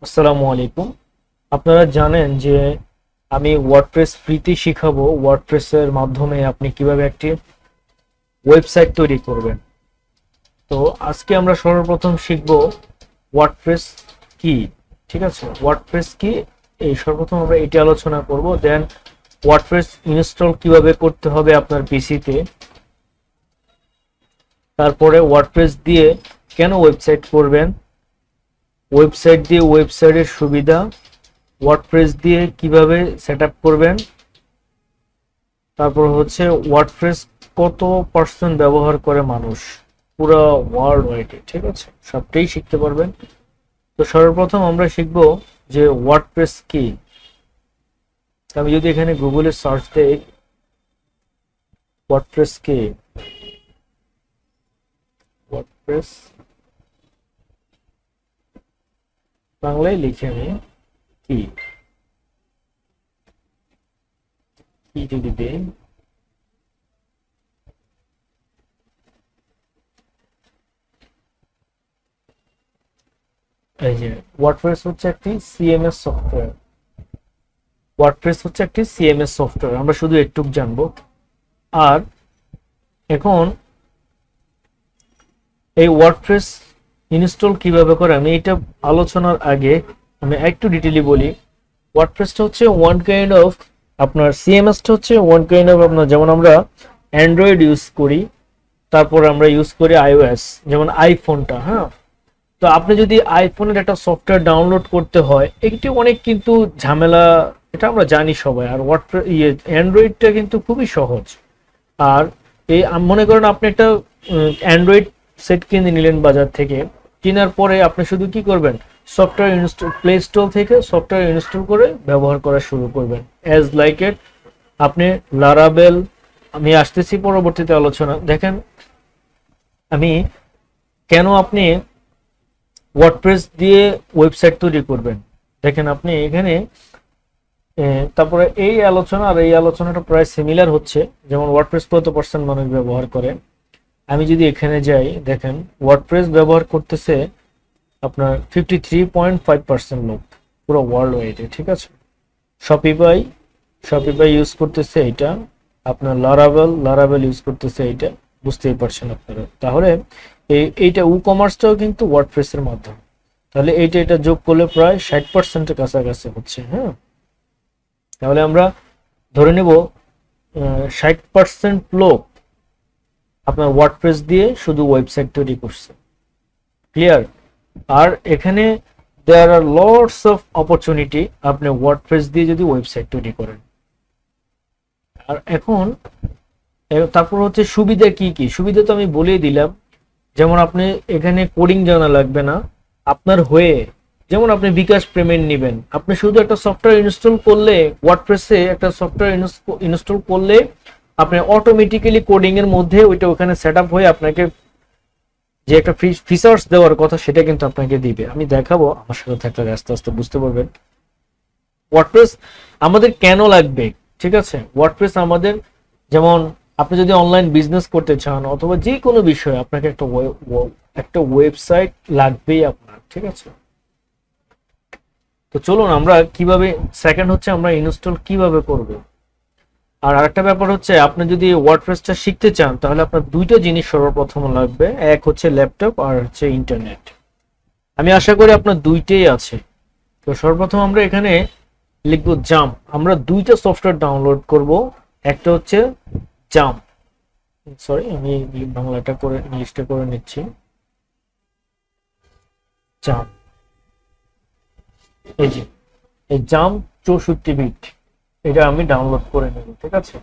আসসালামু আলাইকুম। আপনারা জানেন যে আমি ওয়ার্ডপ্রেস ফ্রিতে শিখাবো ওয়ার্ডপ্রেসের মাধ্যমে আপনি কিভাবে একটি ওয়েবসাইট তৈরি করবেন। তো আজকে আমরা সর্বপ্রথম শিখব ওয়ার্ডপ্রেস কি। ঠিক আছে, ওয়ার্ডপ্রেস কি এই সর্বপ্রথম আমরা এটি আলোচনা করব। দেন ওয়ার্ডপ্রেস ইনস্টল কিভাবে করতে হবে আপনার পিসিতে, তারপরে ওয়ার্ডপ্রেস দিয়ে কেন ওয়েবসাইট করবেন, ওয়েবসাইট দিয়ে ওয়েবসাইটের সুবিধা, ওয়ার্ডপ্রেস দিয়ে কিভাবে সেটআপ করবেন, তারপর হচ্ছে ওয়ার্ডপ্রেস কত পার্সেন্ট ব্যবহার করে মানুষ পুরো ওয়ার্ল্ড ওয়াইডে। ঠিক আছে, সবটাই শিখতে পারবেন। তো সর্বপ্রথম আমরা শিখব যে ওয়ার্ডপ্রেস কি। আমি যদি এখানে গুগলে সার্চ দেই ওয়ার্ডপ্রেস কি, ওয়ার্ডপ্রেস বাংলায় লিখে আমি কি কি যদি দেই, এই যে ওয়ার্ডপ্রেস হচ্ছে একটি সিএমএস সফটওয়্যার। ওয়ার্ডপ্রেস হচ্ছে একটি সিএমএস সফটওয়্যার, আমরা শুধু একটুক জানবো। আর এখন এই ওয়ার্ডপ্রেস ইনস্টল কিভাবে করে আমি এটা আলোচনার আগে আমি একটু ডিটেইলি বলি। ওয়ার্ডপ্রেসটা হচ্ছে ওয়ান কাইন্ড অফ আপনার সিএমএসটা হচ্ছে ওয়ান কাইন্ড অফ আপনার, যেমন আমরা অ্যান্ড্রয়েড ইউজ করি, তারপর আমরা ইউজ করি আইওএস, যেমন আইফোনটা। হ্যাঁ, তো আপনি যদি আইফোনের একটা সফটওয়্যার ডাউনলোড করতে হয় এটি অনেক কিন্তু ঝামেলা, এটা আমরা জানি সবাই। আর ওয়ার্ডপ্রেস অ্যান্ড্রয়েডটা কিন্তু খুবই সহজ। আর এই মনে করেন আপনি একটা অ্যান্ড্রয়েড সেট কিনে নিলেন বাজার থেকে, কেনার পরে আপনি শুধু কি করবেন, সফটওয়্যার ইনস্টল প্লে স্টোর থেকে সফটওয়্যার ইনস্টল করে ব্যবহার করা শুরু করবেন অ্যাজ লাইক ইট। আপনি লারাবেল, আমি আসতেছি পরবর্তীতে আলোচনা। দেখেন আমি কেন আপনি ওয়ার্ডপ্রেস দিয়ে ওয়েবসাইট তৈরি করবেন, দেখেন আপনি এখানে তারপরে এই আলোচনা আর এই আলোচনাটা প্রায় সিমিলার হচ্ছে। যেমন ওয়ার্ডপ্রেস কত পার্সেন্ট মানুষ ব্যবহার করে, আমি যদি এখানে যাই দেখেন ওয়ার্ডপ্রেস ব্যবহার করতেছে আপনার 53.5% লোক পুরো ওয়ার্ল্ড ওয়াইডে। ঠিক আছে, শপিফাই শপিফাই ইউজ করতেছে এটা, আপনার লারাবেল ইউজ করতেছে এটা, বুঝতেই পারছেন আপনারা। তাহলে এইটা ই কমার্সটাও কিন্তু ওয়ার্ডপ্রেসের মাধ্যমে। তাহলে এটা যোগ করলে প্রায় 60%-এর কাছাকাছি হচ্ছে। হ্যাঁ, তাহলে আমরা ধরে নেব 60% লোক আপনার ওয়ার্ডপ্রেস দিয়ে শুধু ওয়েবসাইট তৈরি করছে। ক্লিয়ার? আর এখানে দেয়ার আর লটস অফ অপরচুনিটি আপনি ওয়ার্ডপ্রেস দিয়ে যদি ওয়েবসাইট তৈরি করেন। আর এখন তারপর হচ্ছে সুবিধা কি কি, সুবিধা তো আমি বলেই দিলাম। যেমন আপনি এখানে কোডিং জানা লাগবে না আপনার হয়ে, যেমন আপনি বিকাশ পেমেন্ট নেবেন, আপনি শুধু একটা সফটওয়্যার ইনস্টল করলে, ওয়ার্ডপ্রেসে একটা সফটওয়্যার ইনস্টল করলে আপনি অটোমেটিক্যালি কোডিং এর মধ্যে ওইটা ওখানে সেটআপ হয়ে আপনাকে যে একটা ফিচার্স দেওয়ার কথা সেটা কিন্তু আপনাকে দিবে। আমি দেখাবো, আমার সাথে থাকলে আস্তে আস্তে বুঝতে পারবেন ওয়ার্ডপ্রেস আমাদের কেন লাগবে। ঠিক আছে, ওয়ার্ডপ্রেস আমাদের, যেমন আপনি যদি অনলাইন বিজনেস করতে চান অথবা যে কোনো বিষয়ে আপনাকে একটা ওয়েবসাইট লাগবেই আপনার। ঠিক আছে, তো চলুন আমরা কিভাবে, সেকেন্ড হচ্ছে আমরা ইনস্টল কিভাবে করব। আর আরেকটা ব্যাপার হচ্ছে আপনি যদি ওয়ার্ডপ্রেসটা শিখতে চান তাহলে আপনার দুইটা জিনিস সর্বপ্রথম লাগবে, এক হচ্ছে ল্যাপটপ আর হচ্ছে ইন্টারনেট। আমি আশা করি আপনার দুইটাই আছে। তো সর্বপ্রথম আমরা এখানে লিখবো জাম্প, আমরা দুইটা সফটওয়্যার ডাউনলোড করব, একটা হচ্ছে জাম্প, সরি আমি বাংলাটা করে ইংলিশটা করে নিচ্ছি, জাম্প। এই যে এই জাম্প 64 বিট, এটা আমি ডাউনলোড করে নেব। ঠিক আছে,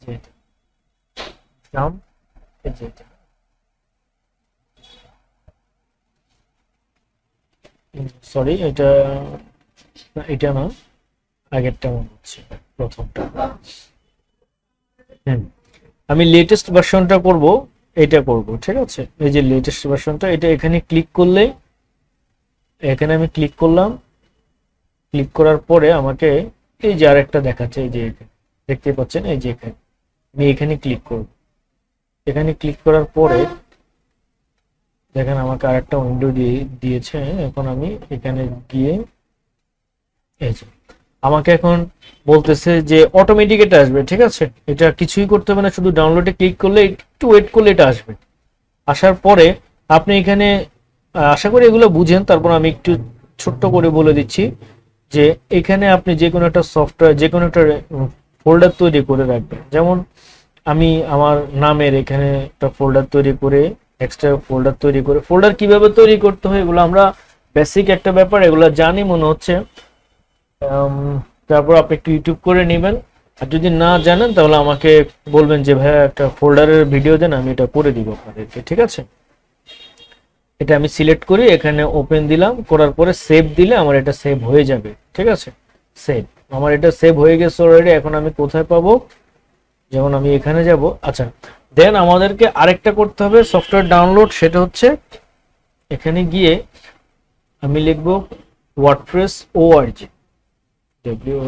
যে জাম্প, এই যে সরি এটা না, আগেরটা মনে হচ্ছে প্রথমটা। আমি লেটেস্ট ভার্সনটা করব, এটা করব। ঠিক আছে, এই যে লেটেস্ট ভার্সনটা, এটা এখানে ক্লিক করলে, এখানে আমি ক্লিক করলাম, ক্লিক করার পরে আমাকে এই যে আরেকটা দেখাচ্ছে, এই যে দেখতে পাচ্ছেন, এই যে এখানে আমি এখানে ক্লিক করব। এখানে ক্লিক করার পরে দেখেন আমাকে আরেকটা উইন্ডো দিয়েছে। এখন আমি এখানে গিয়ে এই যে আমাকে এখন বলতেছে যে অটোমেটিক এটা আসবে, ঠিক আছে, এটা কিছুই করতে হবে না, শুধু ডাউনলোডে ক্লিক করলে একটু ওয়েট করলে এটা আসবে। আসার পরে আপনি এখানে আশা করি এগুলো বুঝেন, তারপর আমি একটু ছোট্ট করে বলে দিচ্ছি যে এখানে আপনি যে কোনো একটা সফটওয়্যার, যে কোনো একটা ফোল্ডার তৈরি করে রাখবেন। যেমন আমি আমার নামের এখানে একটা ফোল্ডার তৈরি করে, এক্সট্রা ফোল্ডার তৈরি করে, ফোল্ডার কিভাবে তৈরি করতে হয় এগুলো আমরা বেসিক একটা ব্যাপার, এগুলো জানি মনে হচ্ছে। তারপর আপনি একটু ইউটিউব করে নেবেন, আর যদি না জানেন তাহলে আমাকে বলবেন যে ভাইয়া একটা ফোল্ডারের ভিডিও দেন, আমি এটা করে দিব আপনাদেরকে, ঠিক আছে। এটা আমি সিলেক্ট করি, এখানে ওপেন দিলাম, করার পরে সেভ দিলে আমার এটা সেভ হয়ে যাবে, ঠিক আছে। সেভ, আমার এটা সেভ হয়ে গেছে অলরেডি। এখন আমি কোথায় পাবো, যেমন আমি এখানে যাব। আচ্ছা, দেন আমাদেরকে আরেকটা করতে হবে সফটওয়্যার ডাউনলোড, সেটা হচ্ছে এখানে গিয়ে আমি লিখবো WordPress ORG, W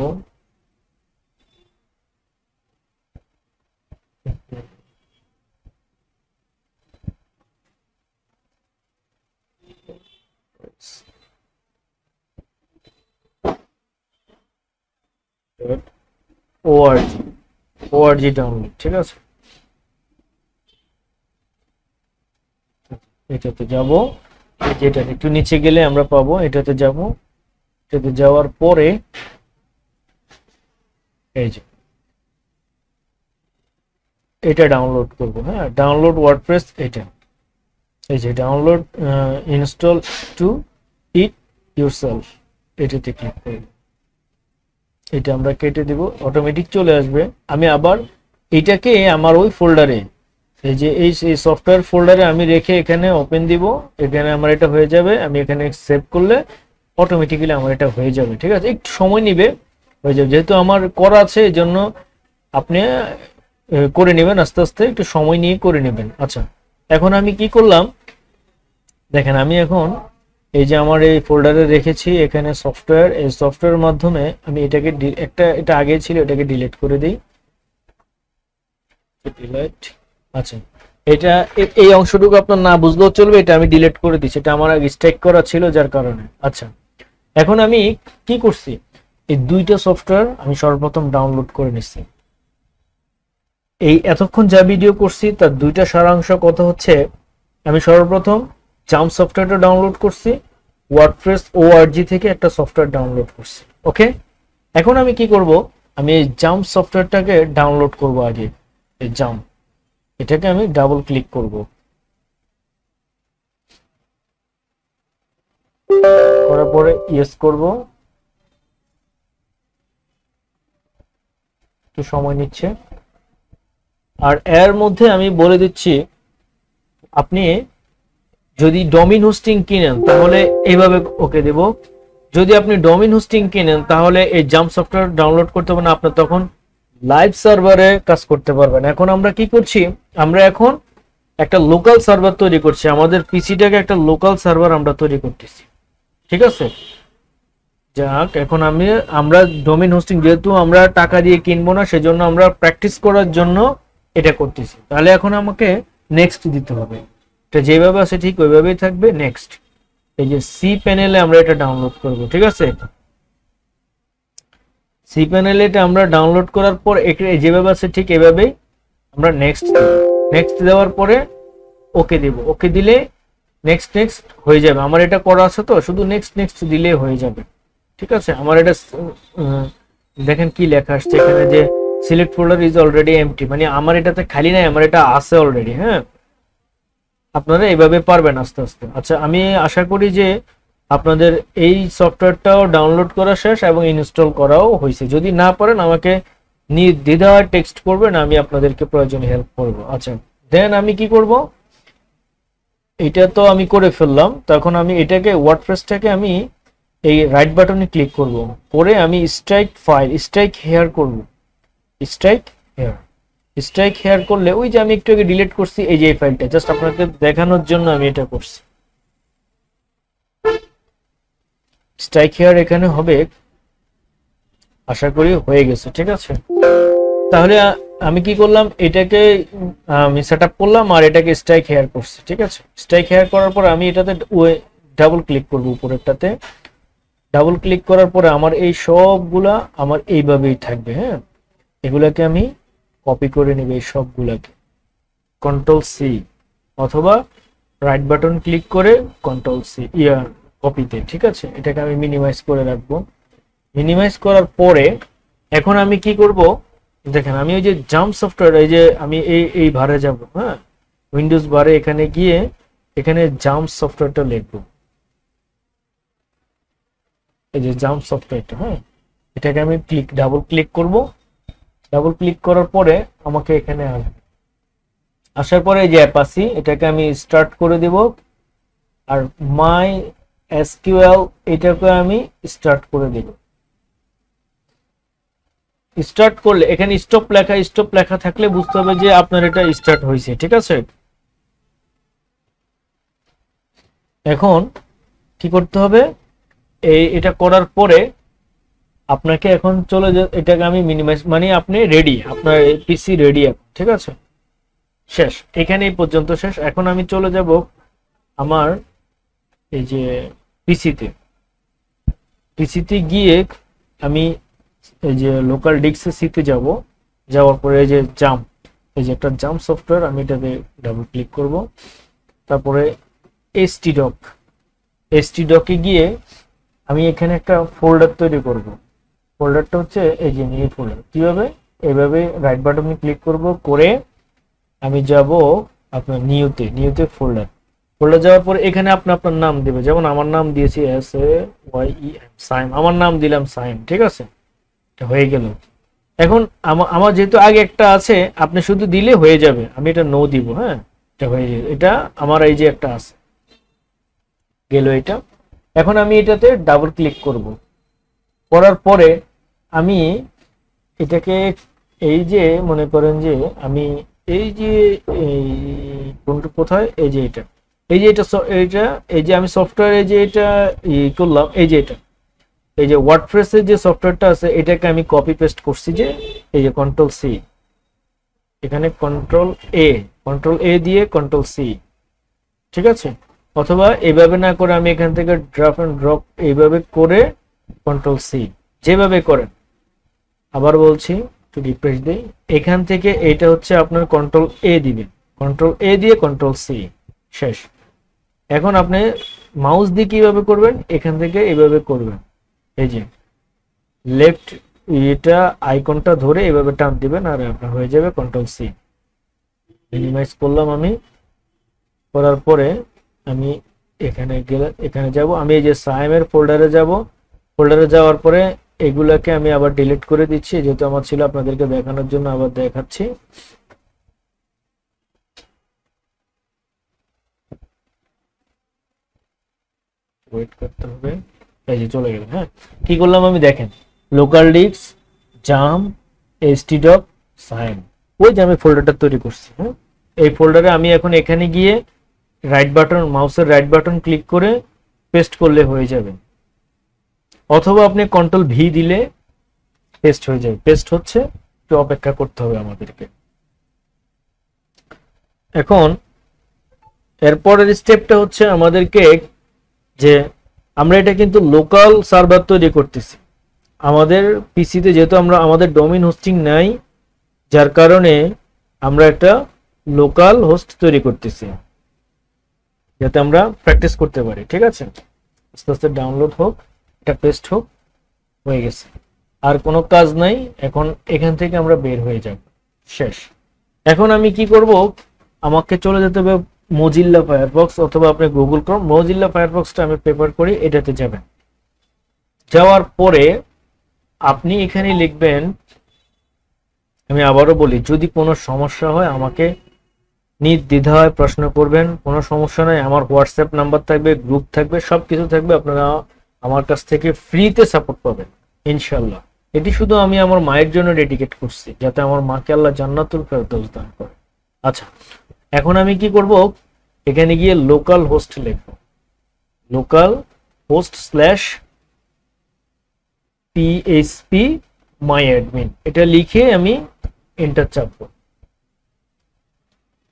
ORG, ORG download, ঠিক আছে। এটাতে যাব, যেটা একটু নিচে গেলে আমরা পাবো, এটাতে যাব। এটাতে যাওয়ার পরে এই যে এটা ডাউনলোড করব। হ্যাঁ, ডাউনলোড ওয়ার্ডপ্রেস, এটা এই যে ডাউনলোড ইনস্টল টু ইট ইউরসেলফ, এটাতে ক্লিক করব। এটা আমরা কেটে দিব, অটোমেটিক চলে আসবে। আমি আবার এটাকে আমার ওই ফোল্ডারে, এই যে এই সফটওয়্যার ফোল্ডারে আমি রেখে এখানে ওপেন দিব, এখানে আমার এটা হয়ে যাবে। আমি এখানে সেভ করলে অটোমেটিক্যালি আমার এটা হয়ে যাবে, ঠিক আছে। একটু সময় নিবে, হয়ে যাবে, যেহেতু আমার করা আছে এই জন্য আপনি করে নেবেন, আস্তে আস্তে একটু সময় নিয়ে করে নেবেন। আচ্ছা, এখন আমি কি করলাম দেখেন, আমি এখন এই যে আমার এই ফোল্ডারে রেখেছি এখানে সফটওয়্যার, এই সফটওয়্যারের মাধ্যমে আমি এটাকে এটা আগে ছিল, এটাকে ডিলিট করে দিই, ডিলিট। আচ্ছা, এটা এই অংশটুকু আপনার না বুঝলেও চলবে, এটা আমি ডিলিট করে দিচ্ছি, এটা আমার আগে স্ট্রাইক করা ছিল যার কারণে। আচ্ছা, এখন আমি কি করছি, এই দুইটা সফটওয়্যার আমি সর্বপ্রথম ডাউনলোড করে নিচ্ছি। এই এতক্ষণ যা ভিডিও করছি তার দুইটা সারাংশ কথা হচ্ছে, আমি সর্বপ্রথম জাম্প সফটওয়্যারটা ডাউনলোড করছি, ওয়ার্ডপ্রেস ওআরজি থেকে একটা সফটওয়্যার ডাউনলোড করছি। ওকে, এখন আমি কি করব, আমি এই জাম্প সফটওয়্যারটাকে ডাউনলোড করব আগে। এই জাম্প, এটাকে আমি ডাবল ক্লিক করব, করার পরে ইয়েস করব, একটু সময় নিচ্ছে। আর এর মধ্যে আমি বলে দিচ্ছি, আপনি যদি ডোমেইন হোস্টিং কিনেন তাহলে এইভাবে ওকে দেব। যদি আপনি ডোমেইন হোস্টিং কিনেন তাহলে এই জাম্প সফটওয়্যার ডাউনলোড করতে হবে না, আপনার তখন লাইভ সার্ভারে কাজ করতে পারবেন। এখন আমরা কি করছি, আমরা এখন একটা লোকাল সার্ভার তৈরি করছি, আমাদের পিসিটাকে একটা লোকাল সার্ভার আমরা তৈরি করতেছি, ঠিক আছে। যাক, এখন আমরা ডোমেইন হোস্টিং যেহেতু আমরা টাকা দিয়ে কিনবো না, সেজন্য আমরা প্র্যাকটিস করার জন্য এটা করতেছি। তাহলে এখন আমাকে নেক্সট দিতে হবে, এটা যেভাবে আছে ঠিক ওইভাবেই থাকবে। নেক্সট, এই যে সি প্যানেলে আমরা এটা ডাউনলোড করব, ঠিক আছে। সি প্যানেলে এটা আমরা ডাউনলোড করার পর যেভাবে আছে ঠিক এভাবেই আমরা নেক্সট দেওয়ার পরে ওকে দেব। ওকে দিলে নেক্সট হয়ে যাবে। আমার এটা করা আছে তো, শুধু নেক্সট দিলে হয়ে যাবে, ঠিক আছে। আমার এটা দেখেন কি লেখা আসছে এখানে, যে select folder is already empty, মানে আমার এটাতে খালি নাই, আমার এটা আছে অলরেডি। হ্যাঁ, আপনারা এইভাবে পারবেন আস্তে আস্তে। আচ্ছা, আমি আশা করি যে আপনাদের এই সফটওয়্যারটাও ডাউনলোড করা শেষ এবং ইনস্টল করাও হয়েছে। যদি না পারেন আমাকে নির্দ্বিধায় টেক্সট করবেন, আমি আপনাদেরকে প্রয়োজনে হেল্প করব। আচ্ছা, দেন আমি কি করব, এটা তো আমি করে ফেললাম। তখন আমি এটাকে ওয়ার্ডপ্রেসটাকে আমি এই রাইট বাটনে ক্লিক করব, করে আমি স্ট্রাইক হেয়ার করব। স্ট্রাইক হেয়ার করলে ওই যে আমি একটু আগে ডিলিট করছি এই যে এই ফাইলটা, জাস্ট আপনাকে দেখানোর জন্য আমি এটা করছি। স্ট্রাইক হেয়ার এখানে হবে, আশা করি হয়ে গেছে, ঠিক আছে। তাহলে আমি কি করলাম, এটাকে আমি সেট আপ করলাম আর এটাকে স্ট্রাইক হেয়ার করছি, ঠিক আছে। স্ট্রাইক হেয়ার করার পর আমি এটাতে ডাবল ক্লিক করব, উপরেরটাতে ডাবল ক্লিক করার পরে আমার এই সবগুলা আমার এইভাবেই থাকবে। হ্যাঁ, এগুলাকে আমি কপি করে নেব, এই সবগুলাকে কন্ট্রোল সি, অথবা রাইট বাটন ক্লিক করে কন্ট্রোল সি কপিতে, ঠিক আছে। এটাকে আমি মিনিমাইজ করে রাখবো। মিনিমাইজ করার পরে এখন আমি কি করব, দেখেন আমি ওই যে জাম্প সফটওয়্যার, এই যে আমি এই বারে যাব, হ্যাঁ, উইন্ডোজ বারে এখানে গিয়ে এখানে জাম্প সফটওয়্যারটা লিখবো, এই যে জাম্প সফটওয়্যারটা। হ্যাঁ, এটাকে আমি ডাবল ক্লিক করব। ডাবল ক্লিক করার পরে আমাকে এখানে আসবে, আসার পরে এই যে অ্যাপাসি, এটাকে আমি স্টার্ট করে দেব। আর মাই এসকিউএল এটাকে আমি স্টার্ট করে দেব। স্টার্ট করলে এখানে স্টপ লেখা থাকলে বুঝতে হবে যে আপনার এটা স্টার্ট হয়েছে, ঠিক আছে। এখন কি করতে হবে, এটা করার পরে আপনাকে এখন চলে এটাকে আমি মিনিমাইজ, মানে আপনি রেডি, আপনার পিসি রেডি এখন, ঠিক আছে। শেষ, এখানে এই পর্যন্ত শেষ। এখন আমি চলে যাব আমার এই যে পিসিতে গিয়ে আমি এই যে লোকাল ডিস্কে সিতে যাব। যাওয়ার পরে এই যে জাম্প, এই যে একটা জাম্প সফটওয়্যার, আমি এটাতে ডাবল ক্লিক করব। তারপরে এসটি ডকে গিয়ে আমি এখানে একটা ফোল্ডার তৈরি করব। ফোল্ডারটা হচ্ছে এই যে নিউ ফোল্ডার। কিভাবে, এইভাবে রাইট বাটনে ক্লিক করব, করে আমি যাব আপনার নিউতে ফোল্ডার যাওয়ার পর এখানে আপনি আপনার নাম দিবে, যেমন আমার নাম দিয়েছি SAYEM সাইম, আমার নাম দিলাম সাইম, ঠিক আছে। এটা হয়ে গেল। এখন আমার যেহেতু আগে একটা আছে, আপনি শুধু দিলে হয়ে যাবে, আমি এটা নো দিব। হ্যাঁ, এটা হয়ে যাবে, এটা আমার এই যে একটা আছে গেল এটা। এখন আমি এটাতে ডাবল ক্লিক করব, করার পরে আমি এটাকে এই যে মনে করেন যে আমি এই যে এই কোথায়, এই যে এটা, এই যে আমি সফটওয়্যার, এই যে এটা করলাম, এই যে এটা, এই যে ওয়ার্ডপ্রেসের যে সফটওয়্যারটা আছে, এটাকে আমি কপি পেস্ট করছি, যে এই যে কন্ট্রোল সি, এখানে কন্ট্রোল এ দিয়ে কন্ট্রোল সি, ঠিক আছে। অথবা এইভাবে না করে আমি এখান থেকে ড্রাগ এন্ড ড্রপ এইভাবে করে কন্ট্রোল সি, যেভাবে করেন। আবার বলছি, একটু রিফ্রেশ দেই, এখান থেকে এটা হচ্ছে আপনার কন্ট্রোল এ দিবেন, কন্ট্রোল এ দিয়ে কন্ট্রোল সি, শেষ। এখন আপনি মাউস দিয়ে কিভাবে করবেন, এখান থেকে এইভাবে করবেন, এই যে লেফট এটা আইকনটা ধরে এইভাবে টান দিবেন, আর আপনার হয়ে যাবে কন্ট্রোল সি। মিনিমাইজ করলাম আমি, করার পরে আমি এখানে যাব, আমি এই যে সাইমের ফোল্ডারে যাব। ফোল্ডারে যাওয়ার পরে এগুলাকে আমি আবার ডিলিট করে দিচ্ছি, যেহেতু আমার ছিল, আপনাদেরকে দেখানোর জন্য আবার দেখাচ্ছি। ওয়েট করতে হবে, এই যে চলে গেল। হ্যাঁ, কি করলাম আমি, দেখেন, লোকাল ডিস্ক, জাম, htdoc, সাইম, ওই যে আমি ফোল্ডারটা তৈরি করছি। হ্যাঁ, এই ফোল্ডারে আমি এখন এখানে গিয়ে মাউসের রাইট বাটন ক্লিক করে পেস্ট করলে হয়ে যাবে, অথবা আপনি কন্ট্রোল ভি দিলে পেস্ট হয়ে যাবে। পেস্ট হচ্ছে, একটু অপেক্ষা করতে হবে আমাদেরকে। এখন এরপরের স্টেপটা হচ্ছে আমাদেরকে যে আমরা এটা কিন্তু লোকাল সার্ভার তৈরি করতেছি আমাদের পিসিতে, যেহেতু আমাদের ডোমেইন হোস্টিং নাই, যার কারণে আমরা একটা লোকাল হোস্ট তৈরি করতেছি যাতে আমরা প্র্যাকটিস করতে পারি, ঠিক আছে। আস্তে আস্তে ডাউনলোড হোক, এটা পেস্ট হোক, হয়ে গেছে, আর কোনো কাজ নাই। এখন এখান থেকে আমরা বের হয়ে যাব, শেষ। এখন আমি কি করব, আমাকে চলে যেতে হবে মোজিল্লা ফায়ারফক্স, অথবা আপনি গুগল ক্রোম। মোজিল্লা ফায়ারফক্সটা আমি প্রেফার করি, এটাতে যাবেন। যাওয়ার পরে আপনি এখানে লিখবেন, আমি আবারও বলি, যদি কোনো সমস্যা হয় আমাকে নির্দ্বিধায় প্রশ্ন করবেন, কোনো সমস্যা নাই। আমার হোয়াটসঅ্যাপ নাম্বার থাকবে, গ্রুপ থাকবে, সবকিছু থাকবে, আপনারা আমার কাছ থেকে ফ্রিতে সাপোর্ট পাবেন ইনশাল্লাহ। এটি শুধু আমি আমার মায়ের জন্য ডেডিকেট করছি, যাতে আমার মাকে আল্লাহ জান্নাতুল ফেরদৌস দান করে। আচ্ছা, এখন আমি কি করব, এখানে গিয়ে লোকাল হোস্ট লিখব, লোকাল হোস্ট /php myadmin, এটা লিখে আমি এন্টার চাপবো।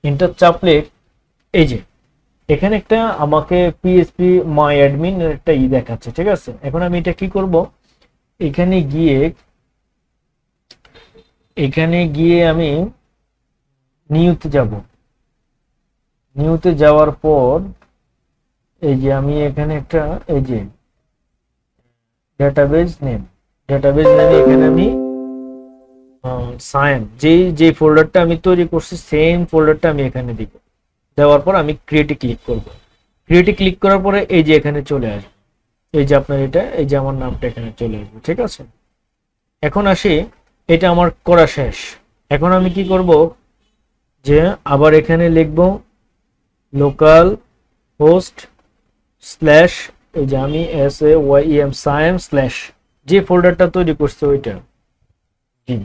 এন্টার চাপলে এই যে এখানে একটা আমাকে পিএইচপি মাই অ্যাডমিন একটা দেখাচ্ছে, ঠিক আছে। এখন আমি এটা কি করব, এখানে গিয়ে আমি নিউতে যাব। নিউতে যাওয়ার পর এই যে আমি এখানে একটা এই যে ডাটাবেজ নেম এখানে আমি সায়েন যে ফোল্ডারটা আমি তৈরি করছি সেম ফোল্ডারটা আমি এখানে দিব। দেওয়ার পর আমি ক্রিয়েটে ক্লিক করব। ক্রিয়েটে ক্লিক করার পরে এই যে এখানে চলে আসবে, এই যে আপনার এটা, এই যে আমার নামটা এখানে চলে আসবে, ঠিক আছে। এখন আসি, এটা আমার করা শেষ। এখন আমি কি করব, যে আবার এখানে লিখব লোকাল হোস্ট স্ল্যাশ এই যে আমি SAYEM সায়েম স্ল্যাশ যে ফোল্ডারটা তৈরি করছে ওইটা দিব।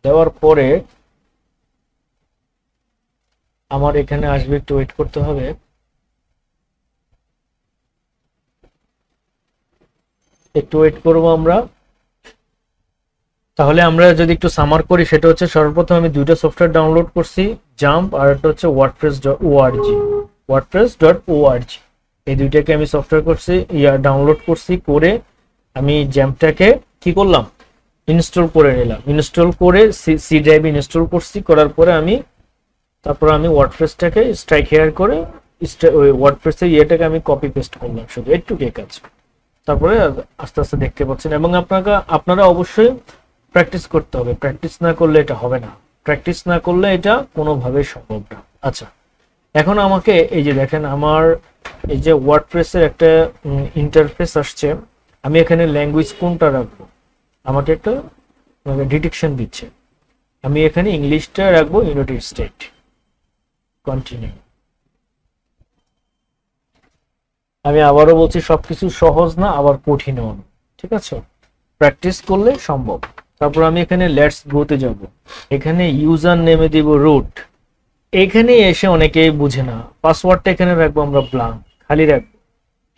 দেওয়ার পরে আমার এখানে আসবে, একটু ওয়েট করতে হবে। একটু ওয়েট করব আমরা। তাহলে আমরা যদি একটু সামার করি, সেটা হচ্ছে সর্বপ্রথম আমি দুইটা সফটওয়্যার ডাউনলোড করছি, জাম্প আর একটা হচ্ছে wordpress.org। এই দুইটাকে আমি সফটওয়্যার করছি, ডাউনলোড করছি, করে আমি জ্যাম্পটাকে কি করলাম, ইনস্টল করে নিলাম। ইনস্টল করে সি ড্রাইভে ইনস্টল করছি, করার পরে তারপর আমি ওয়ার্ডপ্রেসটাকে স্ট্রাইক হেয়ার করে ওই ওয়ার্ডপ্রেসের ইয়েটাকে আমি কপি পেস্ট করলাম, শুধু একটুকে কাজ। তারপরে আস্তে আস্তে দেখতে পাচ্ছেন, এবং আপনারা অবশ্যই প্র্যাকটিস করতে হবে। প্র্যাকটিস না করলে এটা হবে না, প্র্যাকটিস না করলে এটা কোনোভাবেই সম্ভব না। আচ্ছা, এখন আমাকে এই যে দেখেন আমার এই যে ওয়ার্ডপ্রেসের একটা ইন্টারফেস আসছে। আমি এখানে ল্যাঙ্গুয়েজ কোনটা রাখবো, আমাকে একটা ডিটেকশন দিচ্ছে। আমি এখানে ইংলিশটা রাখবো ইউনাইটেড স্টেট। কন্টিনিউ। আমি আবারও বলছি, সবকিছু সহজ না, আবার কঠিনও না, ঠিক আছে। প্র্যাকটিস করলে সম্ভব। তারপর আমি এখানে লেটস গোতে যাব। এখানে ইউজার নেমে দিব রুট। এখানে এসে অনেকেই বুঝে না, পাসওয়ার্ডটা এখানে রাখবো আমরা ব্ল্যাঙ্ক, খালি রাখবো,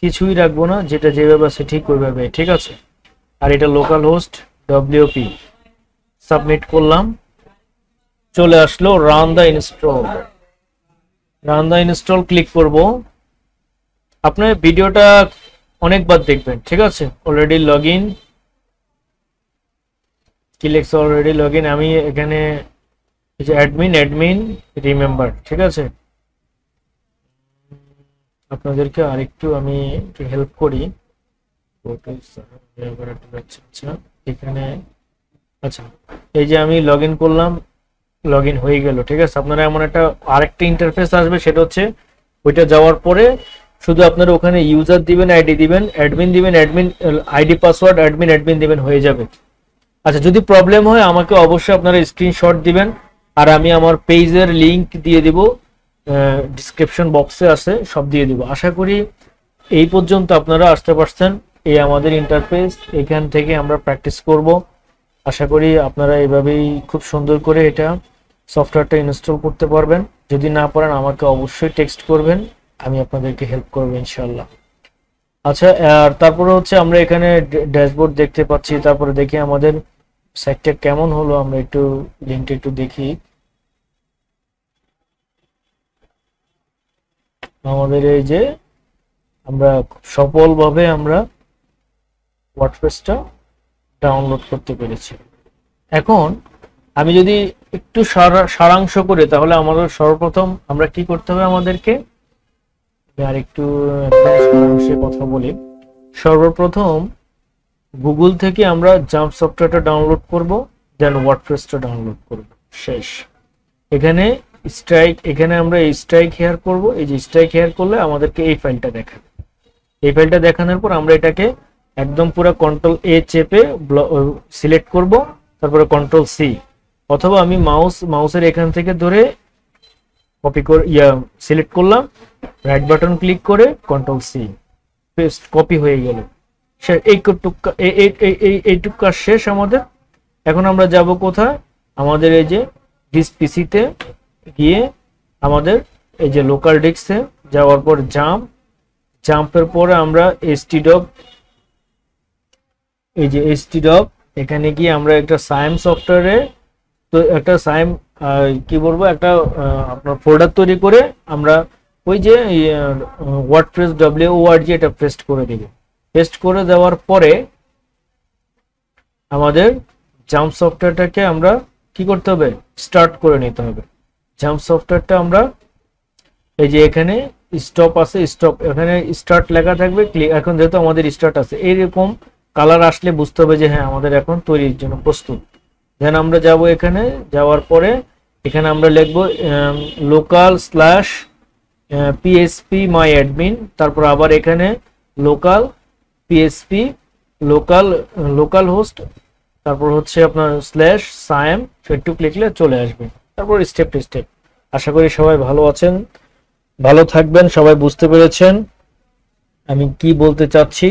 কিছুই রাখবো না, যেটা যেভাবে আছে ঠিক ওইভাবে, ঠিক আছে। আর এটা লোকাল হোস্ট WP। সাবমিট করলাম, চলে আসলো রান দা ইনস্টল। ক্লিক করব। আপনার ভিডিওটা অনেকবার দেখবেন, ঠিক আছে। অলরেডি লগ ইন, কি লেখছে অলরেডি লগ ইন। আমি এখানে অ্যাডমিন রিমেম্বার, ঠিক আছে। আপনাদেরকে আরেকটু আমি একটু হেল্প করি। এখানে আচ্ছা, এই যে আমি লগ ইন করলাম, লগ ইন হয়ে গেল, ঠিক আছে। আপনারা এমন একটা আরেকটা ইন্টারফেস আসবে, সেটা হচ্ছে ওইটা যাওয়ার পরে শুধু আপনারা ওখানে ইউজার দিবেন, আইডি দিবেন, অ্যাডমিন দিবেন, অ্যাডমিন আইডি পাসওয়ার্ড অ্যাডমিন দিবেন, হয়ে যাবে। আচ্ছা, যদি প্রবলেম হয় আমাকে অবশ্যই আপনারা স্ক্রিনশট দিবেন, আর আমি আমার পেজের লিংক দিয়ে দিব, ডিসক্রিপশন বক্সে আছে, সব দিয়ে দিব। আশা করি এই পর্যন্ত আপনারা আসতে পারছেন। এই আমাদের ইন্টারফেস, এখান থেকে আমরা প্র্যাকটিস করব। আশা করি আপনারা এইভাবেই খুব সুন্দর করে এটা সফটওয়্যারটা ইনস্টল করতে পারবেন। যদি না পারেন আমাকে অবশ্যই টেক্সট করবেন, আমি আপনাদেরকে হেল্প করবো ইনশাল্লাহ। আচ্ছা, আর তারপরে হচ্ছে আমরা এখানে ড্যাশবোর্ড দেখতে পাচ্ছি। তারপরে দেখি আমাদের সাইটটা কেমন হলো, আমরা একটু লিঙ্কটা একটু দেখি। আমাদের এই যে আমরা সফলভাবে আমরা ওয়ার্ডপ্রেসটা ডাউনলোড করতে পেরেছি। এখন আমি যদি একটু সারাংশ করি, তাহলে আমাদের সর্বপ্রথম আমরা কি করতে হবে, আমাদেরকে আর একটু সারাংশে কথা বলি। সর্বপ্রথম গুগল থেকে আমরা জাম্প সফটওয়্যারটা ডাউনলোড করব, দেন ওয়ার্ডপ্রেসটা ডাউনলোড করব, শেষ। এখানে এখানে আমরা এই স্ট্রাইক হেয়ার করব। এই যে স্ট্রাইক হেয়ার করলে আমাদেরকে এই ফাইলটা দেখাবে। এই ফাইলটা দেখানোর পর আমরা এটাকে একদম পুরো Ctrl+A চেপে সিলেক্ট করব, তারপরে Ctrl+C, অথবা আমি মাউসের এখান থেকে ধরে কপি করে সিলেক্ট করলাম, রাইট বাটন ক্লিক করে Ctrl+C, পেস্ট, কপি হয়ে গেল। এইটুক কাজ শেষ আমাদের। এখন আমরা যাব কোথায়, আমাদের এই যে ডিস পিসিতে গিয়ে আমাদের এই যে লোকাল ডিস্কে যাওয়ার পর জাম্পের পরে আমরা htdoc, এই যে htdoc এখানে গিয়ে আমরা একটা সাইম সফটওয়্যারে তো একটা সাইম কি বলবো একটা আপনার ফোল্ডার তৈরি করে আমরা ওই যে ওয়ার্ডপ্রেস WORD এটা পেস্ট করে দিব। পেস্ট করে দেওয়ার পরে আমাদের জাম্প সফটওয়্যারটাকে আমরা কি করতে হবে, স্টার্ট করে নিতে হবে। জাম্প সফটওয়্যারটা আমরা এই যে এখানে স্টপ আছে, স্টপ এখানে স্টার্ট লেখা থাকবে। এখন যেহেতু আমাদের স্টার্ট আছে, এইরকম কালার আসলে বুঝতে হবে যে হ্যাঁ আমাদের এখন তৈরির জন্য প্রস্তুত। দেন আমরা যাব, এখানে যাওয়ার পরে এখানে আমরা লিখবো লোকাল স্ল্যাশ PHP মাই অ্যাডমিন, তারপর আবার এখানে লোকাল PHP লোকাল হোস্ট, তারপর হচ্ছে আপনার স্ল্যাশ সাইম, একটু লিখলে চলে আসবে। তারপর স্টেপ টু স্টেপ। আশা করি সবাই ভালো আছেন, ভালো থাকবেন, সবাই বুঝতে পেরেছেন আমি কি বলতে চাচ্ছি।